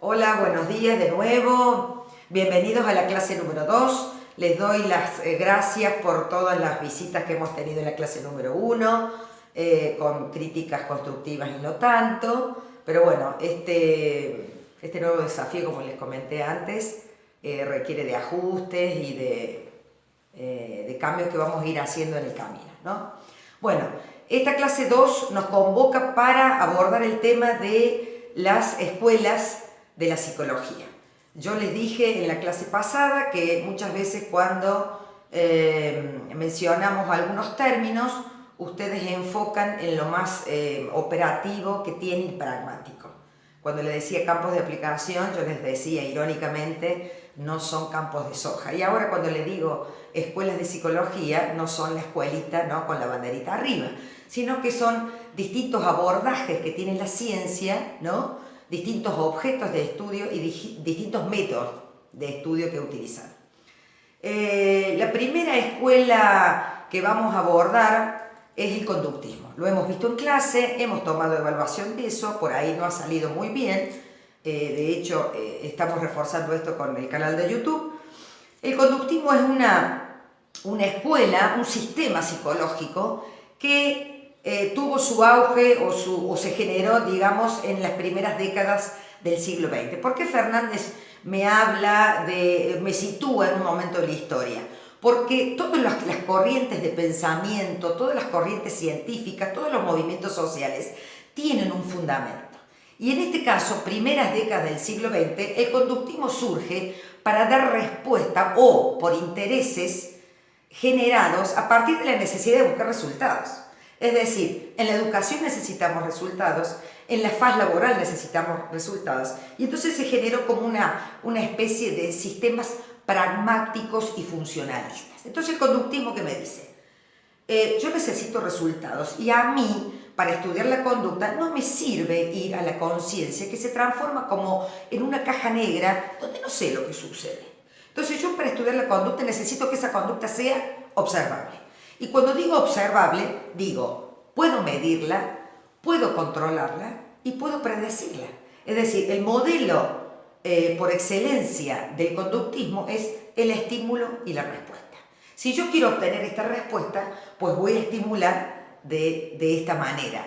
Hola, buenos días de nuevo. Bienvenidos a la clase número 2. Les doy las gracias por todas las visitas que hemos tenido en la clase número 1, con críticas constructivas y no tanto. Pero bueno, este nuevo desafío, como les comenté antes, requiere de ajustes y de cambios que vamos a ir haciendo en el camino, ¿no? Bueno, esta clase 2 nos convoca para abordar el tema de las escuelas de la psicología. Yo les dije en la clase pasada que muchas veces cuando mencionamos algunos términos, ustedes enfocan en lo más operativo que tiene y pragmático. Cuando les decía campos de aplicación, yo les decía irónicamente, no son campos de soja. Y ahora cuando les digo escuelas de psicología, no son la escuelita, ¿no?, con la banderita arriba, sino que son distintos abordajes que tiene la ciencia, ¿no?, distintos objetos de estudio y distintos métodos de estudio que utilizan. La primera escuela que vamos a abordar es el conductismo. Lo hemos visto en clase, hemos tomado evaluación de eso, por ahí no ha salido muy bien. De hecho, estamos reforzando esto con el canal de YouTube. El conductismo es una escuela, un sistema psicológico que tuvo su auge o se generó, digamos, en las primeras décadas del siglo XX. ¿Por qué Fernández me sitúa en un momento de la historia? Porque todas las corrientes de pensamiento, todas las corrientes científicas, todos los movimientos sociales tienen un fundamento. Y en este caso, primeras décadas del siglo XX, el conductismo surge para dar respuesta o por intereses generados a partir de la necesidad de buscar resultados. Es decir, en la educación necesitamos resultados, en la faz laboral necesitamos resultados. Y entonces se generó como una especie de sistemas pragmáticos y funcionalistas. Entonces el conductismo, ¿qué me dice? Yo necesito resultados y a mí, para estudiar la conducta, no me sirve ir a la conciencia que se transforma como en una caja negra donde no sé lo que sucede. Entonces yo para estudiar la conducta necesito que esa conducta sea observable. Y cuando digo observable, digo, puedo medirla, puedo controlarla y puedo predecirla. Es decir, el modelo por excelencia del conductismo es el estímulo y la respuesta. Si yo quiero obtener esta respuesta, pues voy a estimular de esta manera.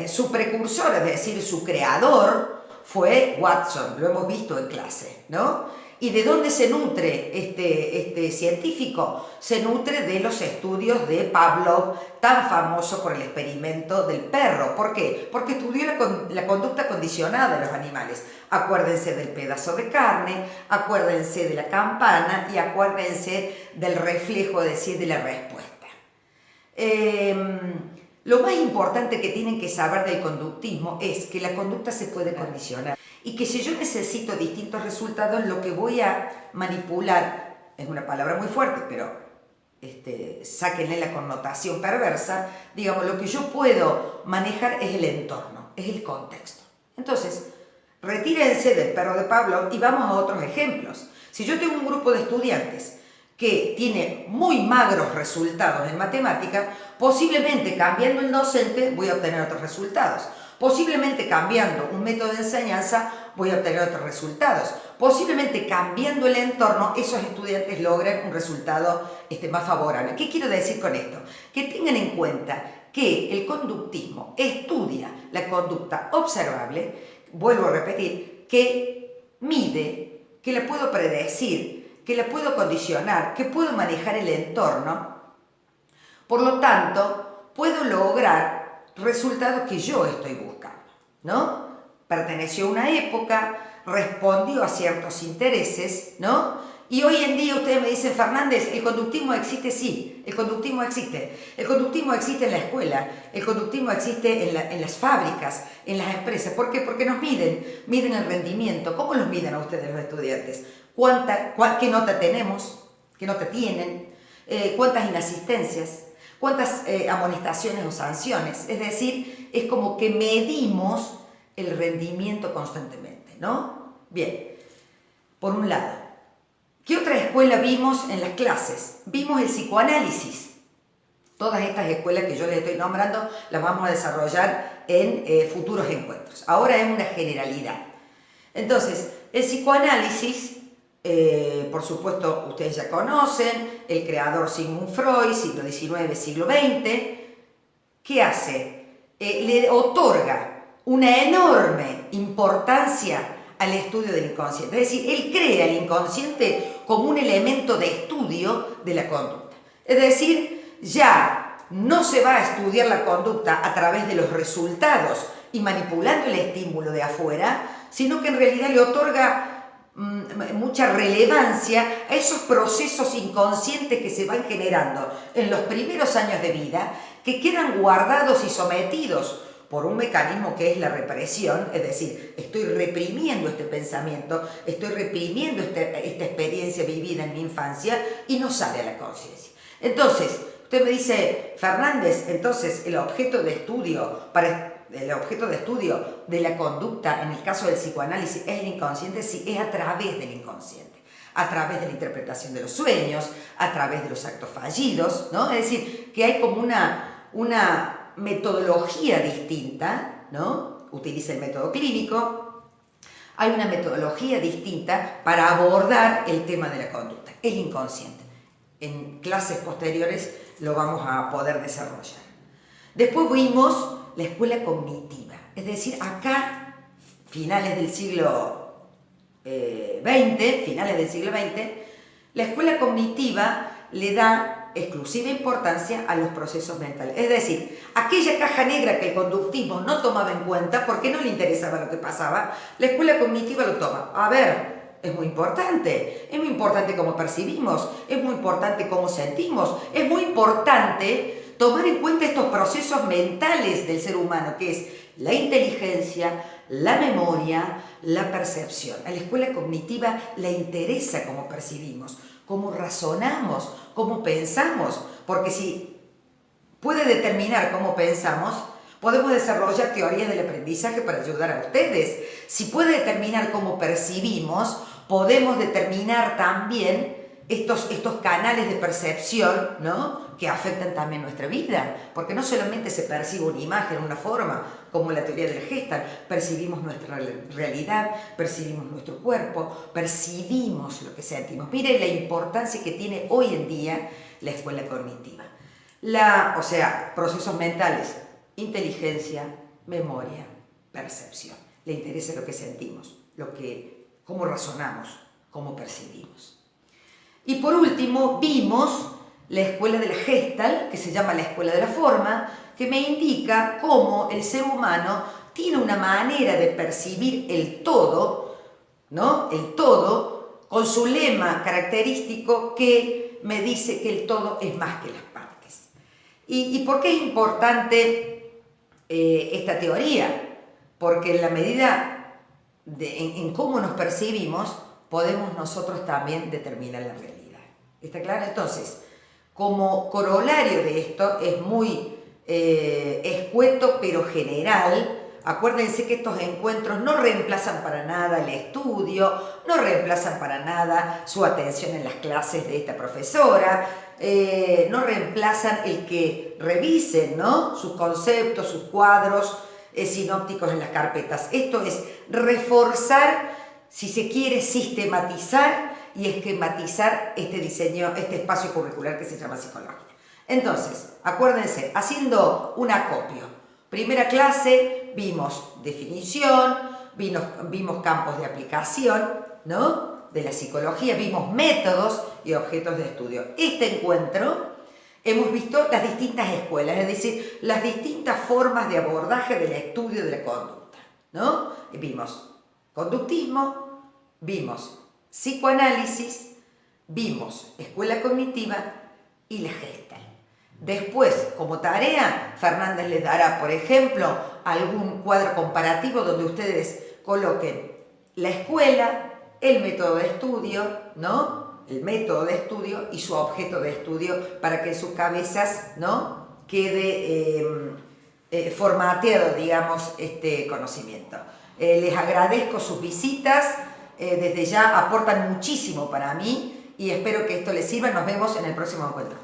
Su precursor, es decir, su creador, fue Watson, lo hemos visto en clase, ¿no? ¿Y de dónde se nutre este científico? Se nutre de los estudios de Pavlov, tan famoso por el experimento del perro. ¿Por qué? Porque estudió la conducta condicionada de los animales. Acuérdense del pedazo de carne, acuérdense de la campana y acuérdense del reflejo, es decir, de la respuesta. Lo más importante que tienen que saber del conductismo es que la conducta se puede condicionar y que si yo necesito distintos resultados, lo que voy a manipular, es una palabra muy fuerte, pero sáquenle la connotación perversa, digamos, lo que yo puedo manejar es el entorno, es el contexto. Entonces, retírense del perro de Pablo y vamos a otros ejemplos. Si yo tengo un grupo de estudiantes que tiene muy magros resultados en matemática, posiblemente cambiando el docente voy a obtener otros resultados. Posiblemente cambiando un método de enseñanza voy a obtener otros resultados. Posiblemente cambiando el entorno, esos estudiantes logren un resultado más favorable. ¿Qué quiero decir con esto? Que tengan en cuenta que el conductismo estudia la conducta observable, vuelvo a repetir, que mide, que la puedo predecir, que la puedo condicionar, que puedo manejar el entorno. Por lo tanto, puedo lograr resultados que yo estoy buscando, ¿no? Perteneció a una época, respondió a ciertos intereses, ¿no? Y hoy en día ustedes me dicen, Fernández, ¿el conductismo existe? Sí, el conductismo existe. El conductismo existe en la escuela, el conductismo existe en las fábricas, en las empresas. ¿Por qué? Porque nos miden el rendimiento. ¿Cómo los miden a ustedes los estudiantes? ¿Qué nota tenemos? ¿Qué nota tienen? ¿Cuántas inasistencias? ¿Cuántas amonestaciones o sanciones? Es decir, es como que medimos el rendimiento constantemente, ¿no? Bien, por un lado. ¿Qué otra escuela vimos en las clases? Vimos el psicoanálisis. Todas estas escuelas que yo les estoy nombrando las vamos a desarrollar en futuros encuentros. Ahora es una generalidad. Entonces, el psicoanálisis, por supuesto, ustedes ya conocen, el creador Sigmund Freud, siglo XIX, siglo XX, ¿qué hace? Le otorga una enorme importancia al estudio del inconsciente. Es decir, él crea el inconsciente como un elemento de estudio de la conducta. Es decir, ya no se va a estudiar la conducta a través de los resultados y manipulando el estímulo de afuera, sino que en realidad le otorga mucha relevancia a esos procesos inconscientes que se van generando en los primeros años de vida, que quedan guardados y sometidos por un mecanismo que es la represión, es decir, estoy reprimiendo este pensamiento, estoy reprimiendo esta experiencia vivida en mi infancia y no sale a la conciencia. Entonces, usted me dice, Fernández, entonces el objeto de estudio de la conducta, en el caso del psicoanálisis, es el inconsciente. Sí, es a través del inconsciente, a través de la interpretación de los sueños, a través de los actos fallidos, ¿no? Es decir, que hay como una metodología distinta, ¿no? Utiliza el método clínico, hay una metodología distinta para abordar el tema de la conducta, el inconsciente. En clases posteriores lo vamos a poder desarrollar. Después vimos la escuela cognitiva, es decir, acá, finales del siglo XX, la escuela cognitiva le da exclusiva importancia a los procesos mentales. Es decir, aquella caja negra que el conductismo no tomaba en cuenta porque no le interesaba lo que pasaba, la escuela cognitiva lo toma. A ver, es muy importante cómo percibimos, es muy importante cómo sentimos, es muy importante tomar en cuenta estos procesos mentales del ser humano, que es la inteligencia, la memoria, la percepción. A la escuela cognitiva le interesa cómo percibimos, cómo razonamos, cómo pensamos, porque si puede determinar cómo pensamos, podemos desarrollar teorías del aprendizaje para ayudar a ustedes. Si puede determinar cómo percibimos, podemos determinar también estos canales de percepción, ¿no?, que afectan también nuestra vida, porque no solamente se percibe una imagen, una forma, como la teoría del Gestalt, percibimos nuestra realidad, percibimos nuestro cuerpo, percibimos lo que sentimos. Miren la importancia que tiene hoy en día la escuela cognitiva. O sea, procesos mentales, inteligencia, memoria, percepción. Le interesa lo que sentimos, cómo razonamos, cómo percibimos. Y por último, vimos la escuela de la Gestalt, que se llama la escuela de la forma, que me indica cómo el ser humano tiene una manera de percibir el todo, ¿no? El todo, con su lema característico que me dice que el todo es más que las partes. ¿Y por qué es importante esta teoría? Porque en la medida en cómo nos percibimos, podemos nosotros también determinar la realidad. ¿Está claro? Entonces, como corolario de esto, es muy escueto pero general. Acuérdense que estos encuentros no reemplazan para nada el estudio, no reemplazan para nada su atención en las clases de esta profesora, no reemplazan el que revisen, ¿no?, sus conceptos, sus cuadros sinópticos en las carpetas. Esto es reforzar, si se quiere, sistematizar y esquematizar este diseño, este espacio curricular que se llama psicología. Entonces, acuérdense, haciendo un acopio. Primera clase, vimos definición, vimos campos de aplicación, ¿no?, de la psicología, vimos métodos y objetos de estudio. Este encuentro hemos visto las distintas escuelas, es decir, las distintas formas de abordaje del estudio de la conducta, ¿no? Vimos conductismo, vimos psicoanálisis, vimos escuela cognitiva y la Gestalt. Después, como tarea, Fernández les dará, por ejemplo, algún cuadro comparativo donde ustedes coloquen la escuela, el método de estudio, ¿no?, el método de estudio y su objeto de estudio, para que en sus cabezas, ¿no?, quede formateado, digamos, este conocimiento. Les agradezco sus visitas, desde ya aportan muchísimo para mí y espero que esto les sirva. Nos vemos en el próximo encuentro.